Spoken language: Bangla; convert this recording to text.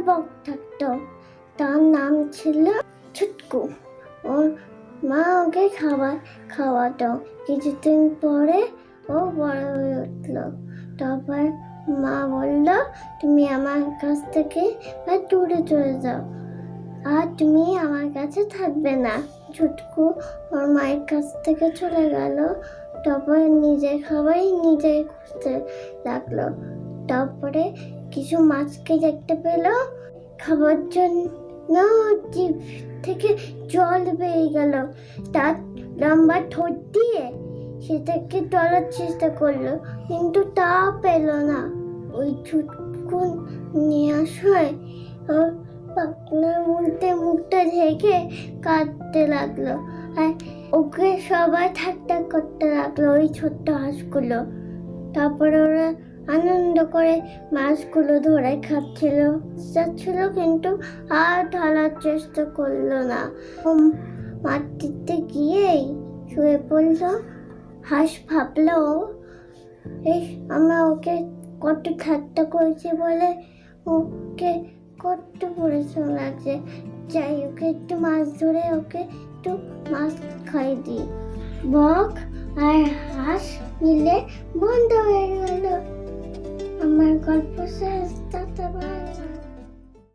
বক থাকতো, তার নাম ছিল ছুটকু। ওর মা ওকে খাবার খাওয়াতো। কিছুদিন পরে ও বড় হয়ে উঠলো। তারপর মা বলল, তুমি আমার কাছ থেকে দূরে চলে যাও, আর তুমি আমার কাছে থাকবে না। ছুটকু ওর মায়ের কাছ থেকে চলে গেল। তারপর নিজের খাবারই নিজে খুঁজতে লাগলো। তারপরে কিছু মাছকে দেখতে পেল, খাবার জন্য জিভ থেকে জল বেরিয়ে গেল। তার লম্বা ঠোঁট দিয়ে সেটাকে তোলার চেষ্টা করলো, কিন্তু তা পেল না। ওই ছুটকু নিয়ে আসায় ওর পাখনার মধ্যে মুখটা ঢেকে কাঁদতে লাগলো, আর ওকে সবাই ঠাট্টা করতে লাগলো ওই ছোট্ট হাঁসগুলো। তারপরে ওরা আনন্দ করে মাছগুলো ধরে খাচ্ছিল যাচ্ছিল, কিন্তু আর ধরার চেষ্টা করলো না। মাটিতে গিয়েই শুয়ে পড়লো। হাঁস ভাবলো, আমরা ওকে কত ঠাট্টা করেছি বলে ওকে কত পরিশ্রম লাগছে, যাই ওকে একটু মাছ ধরে ওকে একটু মাছ খাই দিই। বক আর হাঁস মিলে বন্ধ হয়ে গেল। আমার গল্প শেষ।